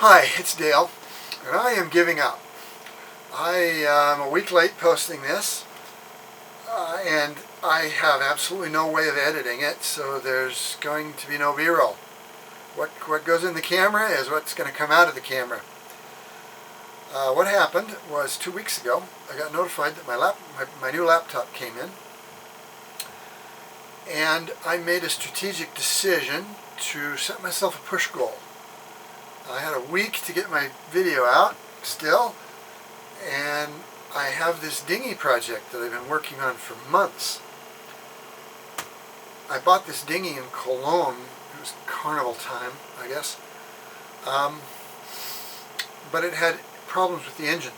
Hi, it's Dale, and I am giving up. I am a week late posting this, and I have absolutely no way of editing it, so there's going to be no B-roll. What goes in the camera is what's going to come out of the camera. What happened was 2 weeks ago, I got notified that my new laptop came in, and I made a strategic decision to set myself a push goal. I had a week to get my video out still, and I have this Dinghy project that I've been working on for months. I bought this Dinghy in Cologne. It was carnival time, I guess. But it had problems with the engine.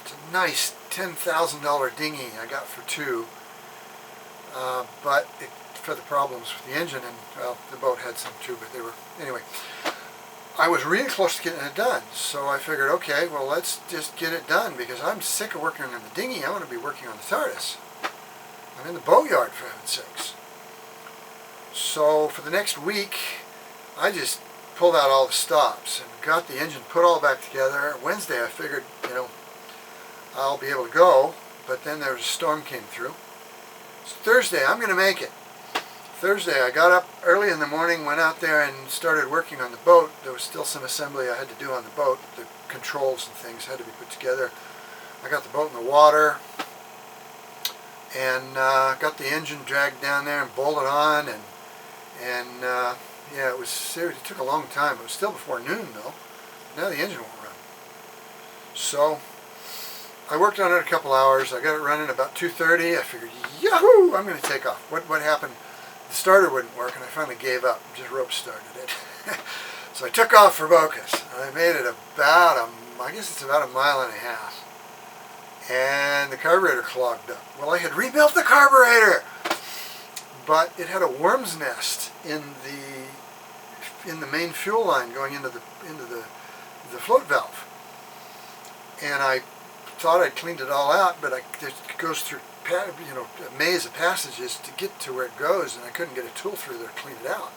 It's a nice $10,000 Dinghy I got for two, but for the problems with the engine, and well, the boat had some too, but they were, anyway. I was really close to getting it done, so I figured, okay, well, let's just get it done, because I'm sick of working on the Dinghy. I want to be working on the TARDIS. I'm in the boatyard, for heaven's sakes. So for the next week, I just pulled out all the stops and got the engine put all back together. Wednesday, I figured, I'll be able to go, but then there was a storm came through. So Thursday, I'm going to make it. Thursday, I got up early in the morning, went out there and started working on the boat. There was still some assembly I had to do on the boat. The controls and things had to be put together. I got the boat in the water and got the engine dragged down there and bolted on, and yeah, it was serious. It took a long time. It was still before noon though. Now the engine won't run. So I worked on it a couple hours. I got it running about 2:30. I figured, yahoo! I'm going to take off. What happened? The starter wouldn't work, and I finally gave up. Just rope started it. So I took off for Bocas. I made it about I guess it's about 1.5 miles. And the carburetor clogged up. Well, I had rebuilt the carburetor, but it had a worm's nest in the main fuel line going into the float valve. And I thought I'd cleaned it all out, but it goes through a maze of passages to get to where it goes, and I couldn't get a tool through there to clean it out.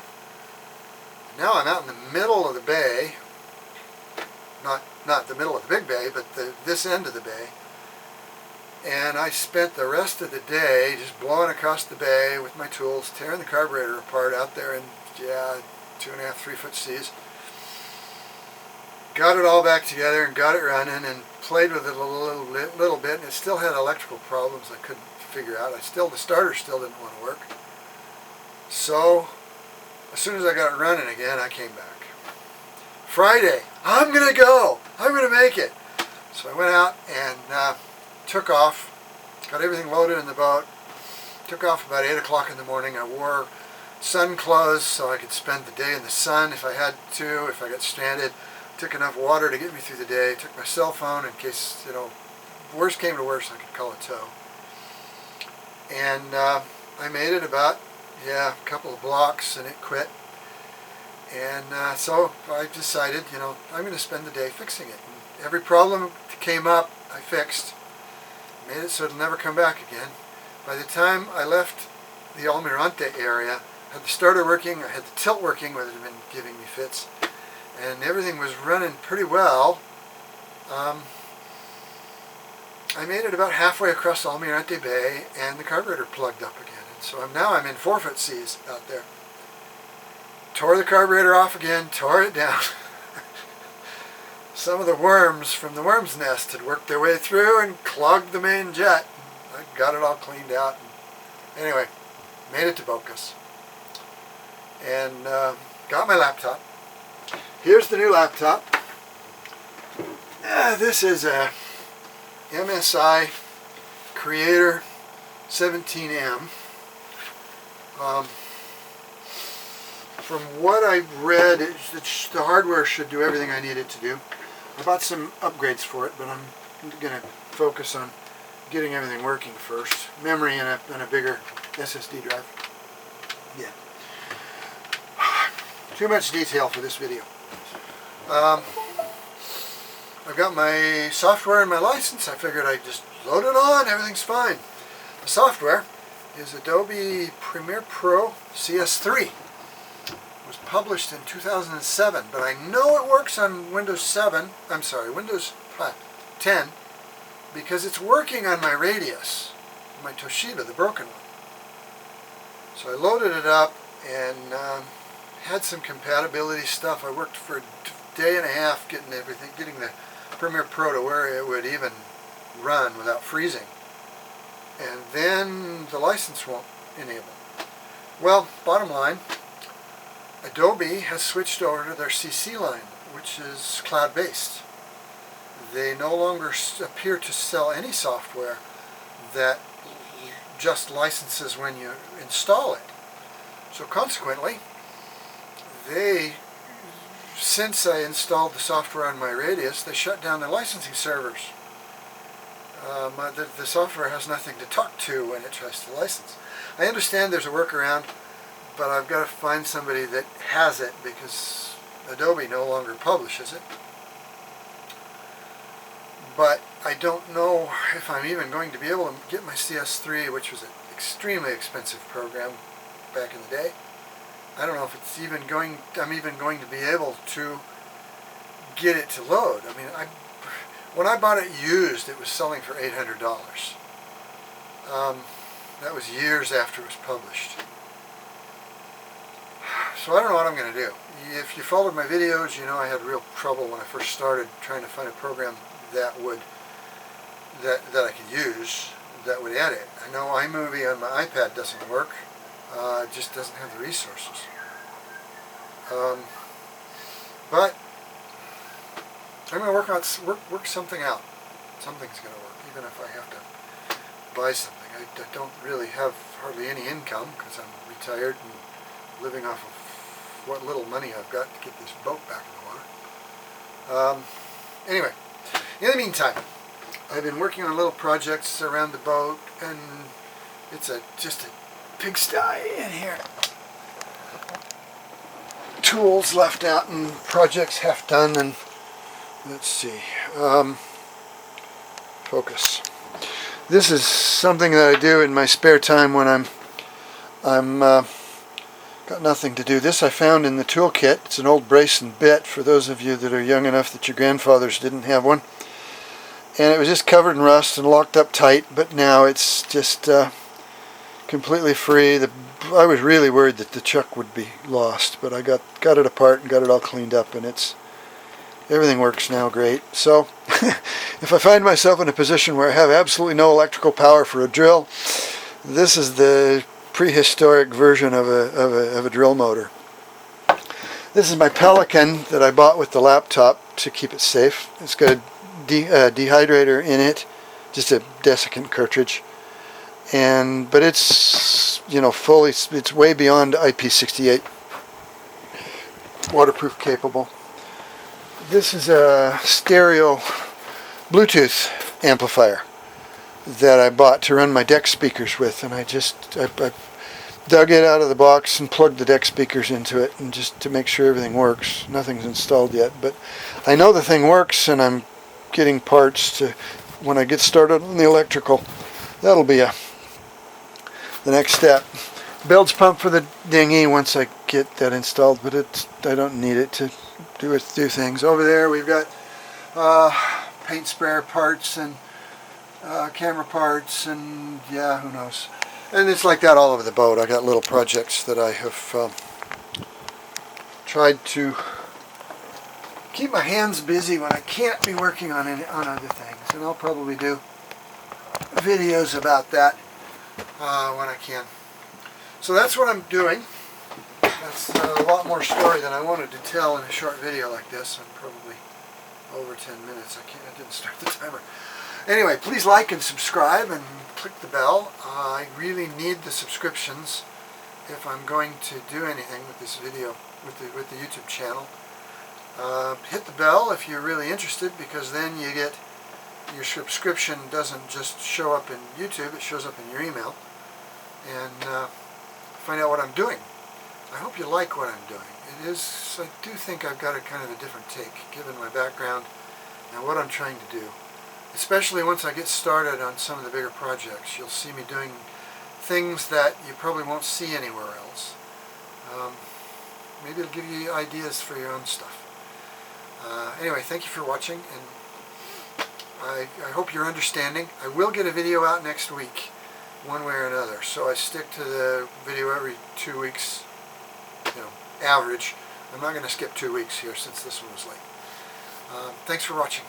Now I'm out in the middle of the bay, not the middle of the big bay, but this end of the bay, and I spent the rest of the day just blowing across the bay with my tools, tearing the carburetor apart out there in 2.5, 3 foot seas. Got it all back together and got it running and played with it a little bit, and it still had electrical problems I couldn't figure out. The starter still didn't want to work. So as soon as I got it running again, I came back. Friday, I'm going to go. I'm going to make it. So I went out and took off, got everything loaded in the boat, took off about 8 o'clock in the morning. I wore sun clothes so I could spend the day in the sun if I had to, if I got stranded. Took enough water to get me through the day. Took my cell phone in case, worst came to worst, I could call a tow. And I made it about, a couple of blocks, and it quit. And so I decided, I'm going to spend the day fixing it. And every problem that came up, I fixed. Made it so it'll never come back again. By the time I left the Almirante area, I had the starter working, I had the tilt working, where it had been giving me fits, and everything was running pretty well. I made it about halfway across Almirante Bay, and the carburetor plugged up again. And so now I'm in 4 foot seas out there. Tore the carburetor off again, tore it down. Some of the worms from the worm's nest had worked their way through and clogged the main jet. I got it all cleaned out. Anyway, made it to Bocas. And got my laptop. Here's the new laptop. This is a MSI Creator 17M. From what I've read, the hardware should do everything I need it to do. I bought some upgrades for it, but I'm going to focus on getting everything working first. Memory and a bigger SSD drive. Yeah. Too much detail for this video. I've got my software and my license. I figured I'd just load it on. Everything's fine. The software is Adobe Premiere Pro CS3. was published in 2007, but I know it works on Windows 10, because it's working on my Radius, my Toshiba, the broken one. So I loaded it up and had some compatibility stuff. I worked for a day and a half getting the Premiere Pro to where it would even run without freezing. And then the license won't enable. Well, bottom line, Adobe has switched over to their CC line, which is cloud-based. They no longer appear to sell any software that just licenses when you install it. So consequently, since I installed the software on my Radius, they shut down their licensing servers. The software has nothing to talk to when it tries to license. I understand there's a workaround, but I've got to find somebody that has it because Adobe no longer publishes it. But I don't know if I'm even going to be able to get my CS3, which was an extremely expensive program back in the day. I don't know if I'm even going to be able to get it to load. I mean, when I bought it used, it was selling for $800. That was years after it was published. So I don't know what I'm going to do. If you followed my videos, you know I had real trouble when I first started trying to find a program that I could use that would edit. I know iMovie on my iPad doesn't work. It just doesn't have the resources. But I'm going to work something out. Something's going to work, even if I have to buy something. I don't really have hardly any income because I'm retired and living off of what little money I've got to get this boat back in the water. Anyway, in the meantime, I've been working on little projects around the boat, and it's just a pigsty in here. Tools left out and projects half done, and let's see. Focus. This is something that I do in my spare time when I'm got nothing to do. This I found in the toolkit. It's an old brace and bit for those of you that are young enough that your grandfathers didn't have one. And it was just covered in rust and locked up tight, but now it's just completely free. I was really worried that the chuck would be lost, but I got it apart and got it all cleaned up, and everything works now great. So if I find myself in a position where I have absolutely no electrical power for a drill, this is the prehistoric version of a drill motor. This is my Pelican that I bought with the laptop to keep it safe. It's got a dehydrator in it, just a desiccant cartridge, but it's it's way beyond IP68 waterproof capable. This is a stereo Bluetooth amplifier that I bought to run my deck speakers with, and I dug it out of the box and plugged the deck speakers into it, and just to make sure everything works. Nothing's installed yet, but I know the thing works, and I'm getting parts to when I get started on the electrical. That'll be the next step. Bilge pump for the dinghy once I get that installed, but I don't need it to do things. Over there we've got paint sprayer parts and camera parts, and yeah, who knows. And it's like that all over the boat. I got little projects that I have tried to keep my hands busy when I can't be working on other things, and I'll probably do videos about that when I can. So that's what I'm doing. That's a lot more story than I wanted to tell in a short video like this. I'm probably over 10 minutes. I didn't start the timer. Anyway, please like and subscribe and click the bell. I really need the subscriptions if I'm going to do anything with this video, with the YouTube channel. Hit the bell if you're really interested, because then you get your subscription doesn't just show up in YouTube, it shows up in your email, and find out what I'm doing. I hope you like what I'm doing. I do think I've got a kind of a different take, given my background and what I'm trying to do. Especially once I get started on some of the bigger projects, you'll see me doing things that you probably won't see anywhere else. maybe it'll give you ideas for your own stuff. Anyway, thank you for watching, and I hope you're understanding. I will get a video out next week, one way or another, so I stick to the video every 2 weeks, average. I'm not going to skip 2 weeks here since this one was late. Thanks for watching.